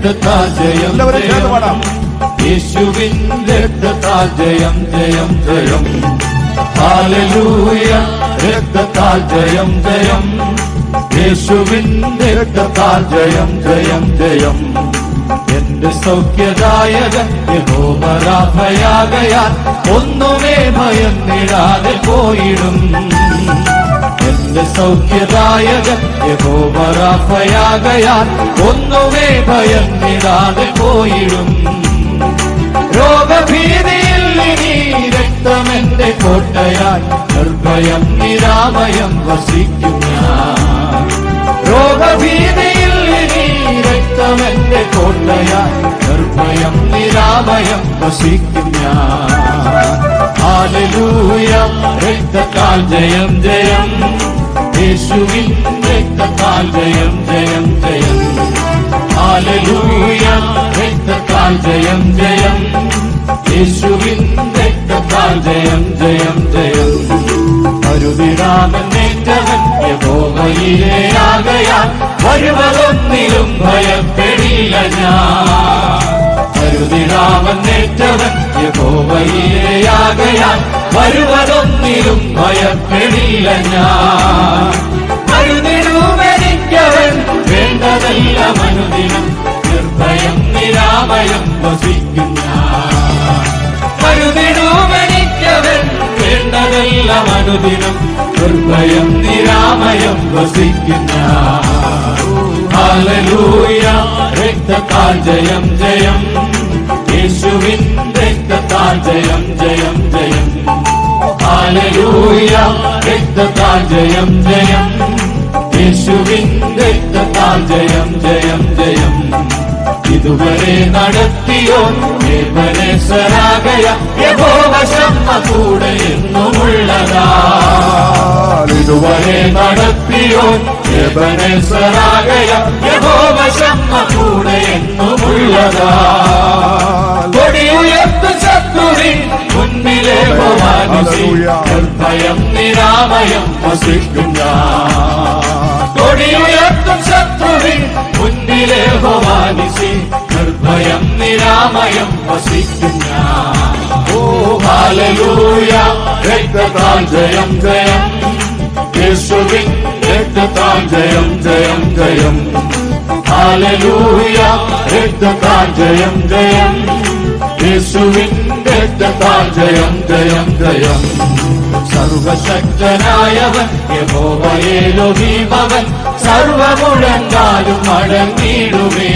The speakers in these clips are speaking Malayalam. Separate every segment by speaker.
Speaker 1: രക്തത്താൽ ജയം ജയം, യേശുവിൻ രക്തത്താൽ ജയം ജയം ജയം. ഹല്ലേലൂയ, രക്തത്താൽ ജയം ജയം, യേശുവിൻ രക്തത്താൽ ജയം ജയം ജയം. എന്റെ സൗഖ്യദായകൻ യഹോവ രാഫയാകയാൽ ഒന്നുമേ ഭയന്നിടാതെ പോയിടും. എന്റെ സൗഖ്യദായകൻ യഹോവ രാഫയാകയാൽ ഒന്നുമേ ഭയന്നിടാതെ പോയിടും. രോഗഭീതിയിൽ ഇനി രക്തമെന്റെ കോട്ടയായി നിർഭയം നിരാമയം വസിക്കും ഞാൻ. രോഗഭീതിയിൽ ഇനി രക്തമെന്റെ കോട്ടയായി നിർഭയം നിരാമയം വസിക്കും ഞാൻ. ഹല്ലേലൂയ, രക്തത്താൽ ജയം ജയം, യേശുവിൻ രക്തത്താൽ ജയം ജയം ജയം. ഹല്ലേലൂയ, രക്തത്താൽ ജയം ജയം, യേശുവിൻ രക്തത്താൽ ജയം ജയം ജയം. മരുതിരാമന്നേറ്റവൻ യഹോവയിലെയാകയാൽ വരുവതൊന്നിലും ഭയപ്പെടില്ല ഞാൻ. മരുതിരാമന്നേറ്റവൻ യഹോവയിലെയാകയാൽ വരുവതൊന്നിലും ഭയപ്പെടില്ല ഞാൻ. മരുതിടുമെനിക്കവൻ വേണ്ടതല്ല മനുദിനം നിർഭയം നിരാമയം വസിക്കും ഞാൻ. മരുതിടുമെനിക്കവൻ വേണ്ടതല്ല മനുദിനം നിർഭയം നിരാമയം വസിക്കും ഞാൻ. ഹല്ലേലൂയ, രക്തത്താൽ ജയം ജയം, യേശുവിൻ രക്തത്താൽ ജയം ജയം ജയം. ഹല്ലേലൂയ, രക്തത്താൽ ജയം ജയം, യേശുവിൻ രക്തത്താൽ ജയം ജയം ജയം. ഇതുവരെ നടത്തിയോൻ എബനേസരാകയ യഹോവ ശമ്മ കൂടെ എന്നുമുള്ളതാ. ഇതുവരെ നടത്തിയോൻ എബനേസരാകയ യഹോവ ശമ്മ കൂടെ എന്നുമുള്ളതാ. കൊടിയുയർത്തും ശത്രുവിൻ മുന്നിലെ ഭവാനിസി നിർഭയം നിരാമയം വസിക്കും ഞാൻ. കൊടിയുയർത്തും ശത്രുവിൻ മുന്നിലെ ഭവാനിസി നിർഭയം നിരാമയം വസിക്കും ഞാൻ. ഓ ഹല്ലേലൂയ, രക്തത്താൽ ജയം ജയം, യേശുവിൻ രക്തത്താൽ ജയം ജയം ജയം. ഹല്ലേലൂയ, രക്തത്താൽ ജയം ജയം, യേശുവിൻ രക്തത്താൽ ജയം ജയം ജയം. സർവശക്തനായവൻ യഹോവ എലോഹീമവൻ സർവമുഴങ്കാലും മടങ്ങിടുമേ.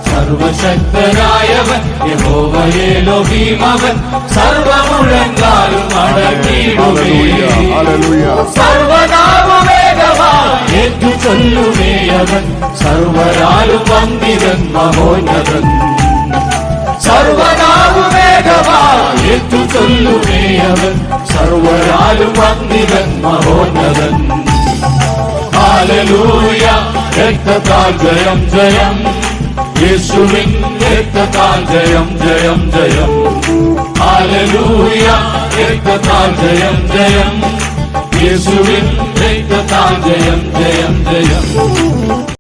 Speaker 1: സർവശക്തനായവൻ യഹോവ എലോഹീമവൻ സർവമുഴങ്കാലും മടങ്ങിടുമേ. സർവനാമവേഗമായി ഏറ്റു ചൊല്ലുമേ അവൻ സർവരാലും വന്ദിതൻ മഹോന്നതൻ. സർവനാമവേഗമായി ഏറ്റു ചൊല്ലുമേ അവൻ സർവരാലും വന്ദിതൻ മഹോന്നതൻ. ഹല്ലേലൂയ, രക്തത്താൽ ജയം ജയം, യേശുവിൻ രക്തത്താൽ ജയം ജയം ജയം. ഹല്ലേലൂയ, രക്തത്താൽ ജയം ജയം, യേശുവിൻ രക്തത്താൽ ജയം ജയം ജയം.